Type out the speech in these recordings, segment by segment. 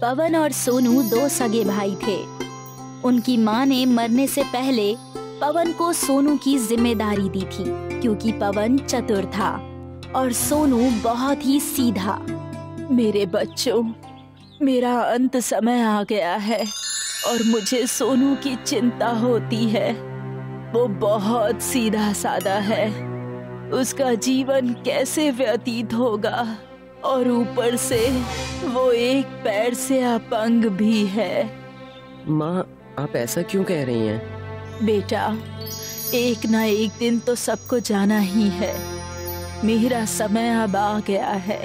पवन और सोनू दो सगे भाई थे। उनकी माँ ने मरने से पहले पवन को सोनू की जिम्मेदारी दी थी, क्योंकि पवन चतुर था और सोनू बहुत ही सीधा। मेरे बच्चों, मेरा अंत समय आ गया है और मुझे सोनू की चिंता होती है। वो बहुत सीधा साधा है, उसका जीवन कैसे व्यतीत होगा, और ऊपर से वो एक पैर से अपंग भी है। माँ, आप ऐसा क्यों कह रही हैं? बेटा, एक ना एक दिन तो सबको जाना ही है। मेरा समय अब आ गया है।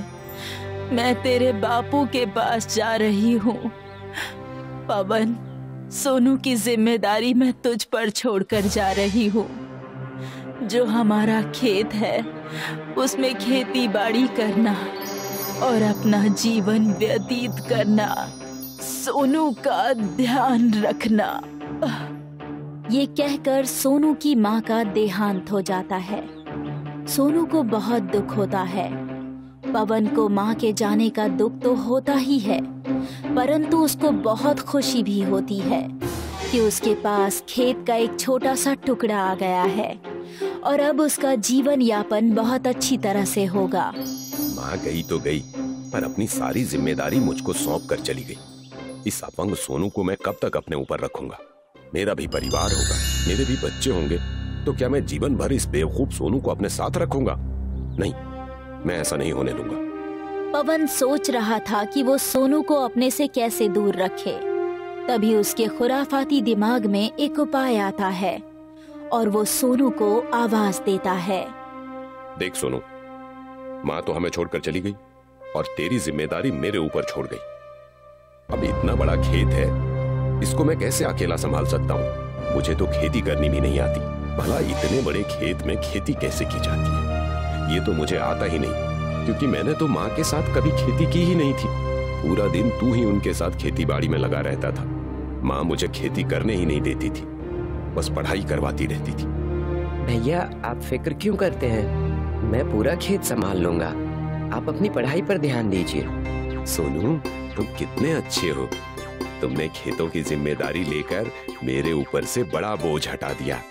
मैं तेरे बापू के पास जा रही हूँ। पवन, सोनू की जिम्मेदारी मैं तुझ पर छोड़कर जा रही हूँ। जो हमारा खेत है उसमें खेती बाड़ी करना और अपना जीवन व्यतीत करना। सोनू का ध्यान रखना। ये कहकर सोनू की माँ का देहांत हो जाता है। सोनू को बहुत दुख होता है। पवन को माँ के जाने का दुख तो होता ही है, परंतु उसको बहुत खुशी भी होती है कि उसके पास खेत का एक छोटा सा टुकड़ा आ गया है और अब उसका जीवन यापन बहुत अच्छी तरह से होगा। माँ गई तो गई, पर अपनी सारी जिम्मेदारी मुझको सौंप कर चली गई। इस अपंग सोनू को मैं कब तक अपने ऊपर रखूंगा? मेरा भी परिवार होगा, मेरे भी बच्चे होंगे, तो क्या मैं जीवन भर इस बेवकूफ सोनू को अपने साथ रखूंगा? नहीं, मैं ऐसा नहीं होने दूंगा। पवन सोच रहा था कि वो सोनू को अपने से कैसे दूर रखे। तभी उसके खुराफाती दिमाग में एक उपाय आता है और वो सोनू को आवाज देता है। देख सोनू, माँ तो हमें छोड़कर चली गई और तेरी जिम्मेदारी मेरे ऊपर छोड़ गई। अब इतना बड़ा खेत है, इसको मैं कैसे अकेला संभाल सकता हूँ? मुझे तो खेती करनी भी नहीं आती। भला इतने बड़े खेत में खेती कैसे की जाती है, ये तो मुझे आता ही नहीं, क्योंकि मैंने तो माँ के साथ कभी खेती की ही नहीं थी। पूरा दिन तू ही उनके साथ खेती बाड़ी में लगा रहता था। माँ मुझे खेती करने ही नहीं देती थी, बस पढ़ाई करवाती रहती थी। भैया, आप फिक्र क्यों करते हैं? मैं पूरा खेत संभाल लूंगा। आप अपनी पढ़ाई पर ध्यान दीजिए। सोनू, तुम कितने अच्छे हो। तुमने खेतों की जिम्मेदारी लेकर मेरे ऊपर से बड़ा बोझ हटा दिया।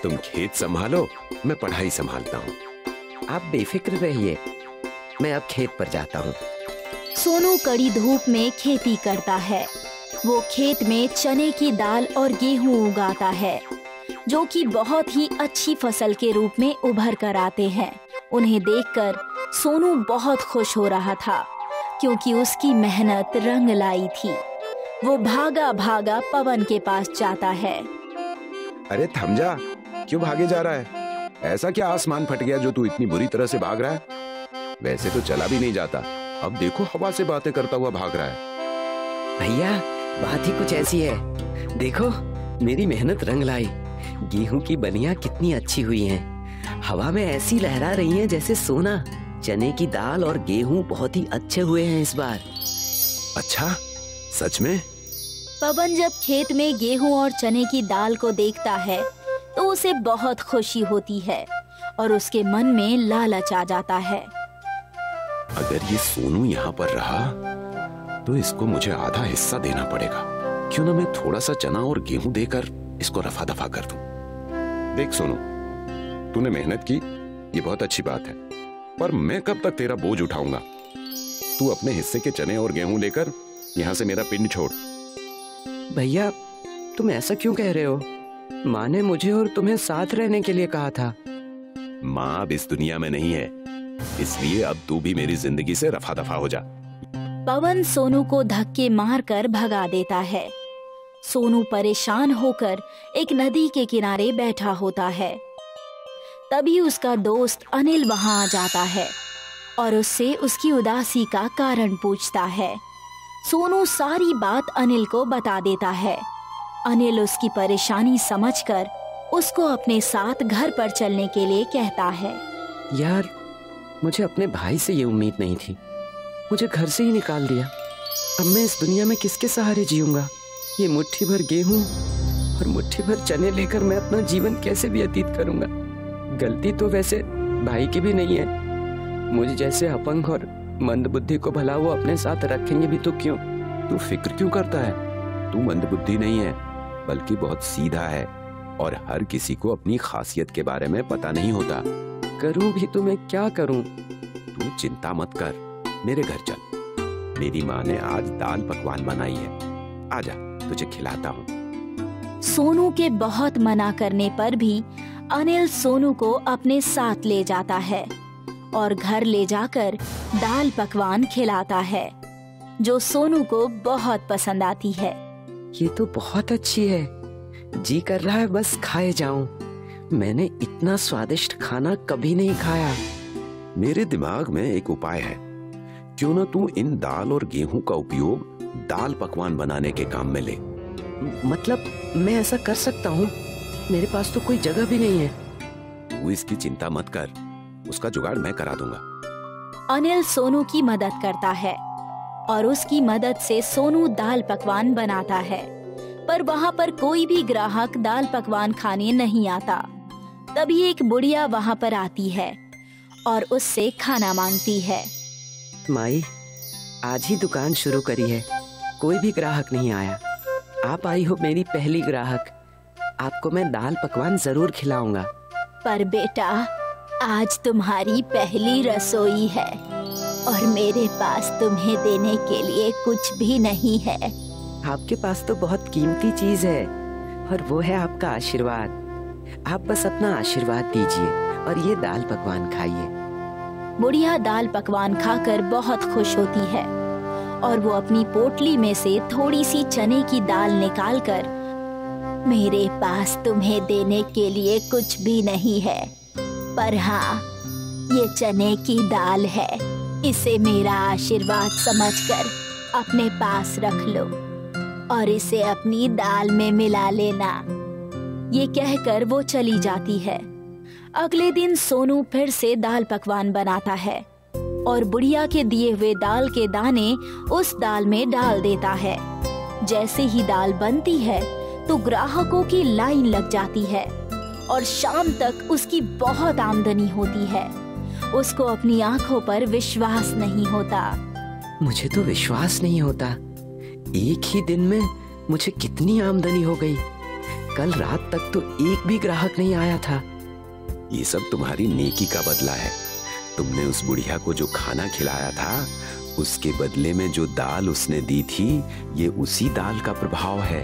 तुम खेत संभालो, मैं पढ़ाई संभालता हूँ। आप बेफिक्र रहिए, मैं अब खेत पर जाता हूँ। सोनू कड़ी धूप में खेती करता है। वो खेत में चने की दाल और गेहूं उगाता है, जो कि बहुत ही अच्छी फसल के रूप में उभर कर आते हैं। उन्हें देखकर सोनू बहुत खुश हो रहा था, क्योंकि उसकी मेहनत रंग लाई थी। वो भागा भागा पवन के पास जाता है। अरे थम जा, क्यों भागे जा रहा है? ऐसा क्या आसमान फट गया जो तू इतनी बुरी तरह से भाग रहा है? वैसे तो चला भी नहीं जाता, अब देखो हवा से बातें करता हुआ भाग रहा है। भैया, बात ही कुछ ऐसी है। देखो, मेरी मेहनत रंग लाई। गेहूं की बनियां कितनी अच्छी हुई हैं। हवा में ऐसी लहरा रही हैं जैसे सोना। चने की दाल और गेहूं बहुत ही अच्छे हुए हैं इस बार। अच्छा, सच में? पवन जब खेत में गेहूं और चने की दाल को देखता है तो उसे बहुत खुशी होती है और उसके मन में लालच आ जाता है। अगर ये सोनू यहाँ पर रहा तो इसको मुझे आधा हिस्सा देना पड़ेगा। क्यों ना मैं थोड़ा सा चना और गेहूं देकर इसको रफा दफा कर दूं। देख सोनू, तूने मेहनत की, ये बहुत अच्छी बात है, पर मैं कब तक तेरा बोझ उठाऊंगा? तू अपने हिस्से के चने और गेहूं लेकर यहाँ से मेरा पिंड छोड़। भैया, तुम ऐसा क्यों कह रहे हो? माँ ने मुझे और तुम्हें साथ रहने के लिए कहा था। माँ अब इस दुनिया में नहीं है, इसलिए अब तू भी मेरी जिंदगी से रफा दफा हो जा। पवन सोनू को धक्के मारकर भगा देता है। सोनू परेशान होकर एक नदी के किनारे बैठा होता है। तभी उसका दोस्त अनिल वहां आ जाता है और उससे उसकी उदासी का कारण पूछता है। सोनू सारी बात अनिल को बता देता है। अनिल उसकी परेशानी समझकर उसको अपने साथ घर पर चलने के लिए कहता है। यार, मुझे अपने भाई से ये उम्मीद नहीं थी। मुझे घर से ही निकाल दिया। अब मैं इस दुनिया में किसके सहारे जीऊंगा? ये मुट्ठी भर गेहूं और मुट्ठी भर चने लेकर मैं अपना जीवन कैसे व्यतीत करूंगा? गलती तो वैसे भाई की भी नहीं है। मुझे जैसे अपंग और मंदबुद्धि को भला वो अपने साथ रखेंगे भी तो क्यों? तू फिक्र क्यों करता है? तू मंदबुद्धि नहीं है, बल्कि बहुत सीधा है और हर किसी को अपनी खासियत के बारे में पता नहीं होता। करूं भी तो मैं क्या करूं? तू चिंता मत कर, मेरे घर चल। मेरी माँ ने आज दाल पकवान बनाई है, आजा तुझे खिलाता हूँ। सोनू के बहुत मना करने पर भी अनिल सोनू को अपने साथ ले जाता है और घर ले जाकर दाल पकवान खिलाता है, जो सोनू को बहुत पसंद आती है। ये तो बहुत अच्छी है, जी कर रहा है बस खाए जाऊं। मैंने इतना स्वादिष्ट खाना कभी नहीं खाया। मेरे दिमाग में एक उपाय है, क्यों ना तू इन दाल और गेहूं का उपयोग दाल पकवान बनाने के काम में ले। मतलब मैं ऐसा कर सकता हूँ? मेरे पास तो कोई जगह भी नहीं है। तू इसकी चिंता मत कर, उसका जुगाड़ मैं करा दूंगा। अनिल सोनू की मदद करता है और उसकी मदद से सोनू दाल पकवान बनाता है, पर वहाँ पर कोई भी ग्राहक दाल पकवान खाने नहीं आता। तभी एक बुढ़िया वहाँ पर आती है और उससे खाना मांगती है। माई, आज ही दुकान शुरू करी है, कोई भी ग्राहक नहीं आया। आप आई हो मेरी पहली ग्राहक, आपको मैं दाल पकवान जरूर खिलाऊंगा। पर बेटा, आज तुम्हारी पहली रसोई है और मेरे पास तुम्हें देने के लिए कुछ भी नहीं है। आपके पास तो बहुत कीमती चीज है और वो है आपका आशीर्वाद। आप बस अपना आशीर्वाद दीजिए और ये दाल पकवान खाइए। बुढ़िया दाल पकवान खाकर बहुत खुश होती है और वो अपनी पोटली में से थोड़ी सी चने की दाल निकालकर, मेरे पास तुम्हें देने के लिए कुछ भी नहीं है, पर हाँ, ये चने की दाल है, इसे मेरा आशीर्वाद समझकर अपने पास रख लो और इसे अपनी दाल में मिला लेना। ये कहकर वो चली जाती है। अगले दिन सोनू फिर से दाल पकवान बनाता है और बुढ़िया के दिए हुए दाल के दाने उस दाल में डाल देता है। जैसे ही दाल बनती है तो ग्राहकों की लाइन लग जाती है और शाम तक उसकी बहुत आमदनी होती है। उसको अपनी आंखों पर विश्वास नहीं होता। मुझे तो विश्वास नहीं होता, एक ही दिन में मुझे कितनी आमदनी हो गई। कल रात तक तो एक भी ग्राहक नहीं आया था। ये सब तुम्हारी नेकी का बदला है। तुमने उस बुढ़िया को जो खाना खिलाया था, उसके बदले में जो दाल उसने दी थी, ये उसी दाल का प्रभाव है।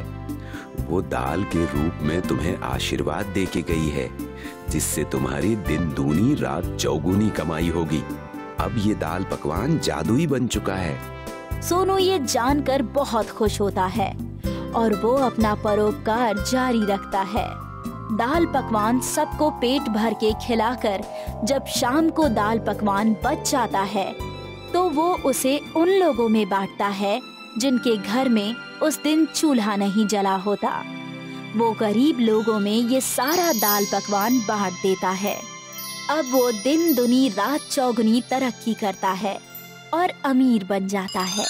वो दाल के रूप में तुम्हें आशीर्वाद दे के गई है, जिससे तुम्हारी दिन दूनी रात चौगुनी कमाई होगी। अब ये दाल पकवान जादुई बन चुका है। सोनू ये जानकर बहुत खुश होता है और वो अपना परोपकार जारी रखता है। दाल पकवान सबको पेट भर के खिलाकर जब शाम को दाल पकवान बच जाता है तो वो उसे उन लोगों में बांटता है जिनके घर में उस दिन चूल्हा नहीं जला होता। वो गरीब लोगों में ये सारा दाल पकवान बांट देता है। अब वो दिन दुनी रात चौगुनी तरक्की करता है और अमीर बन जाता है।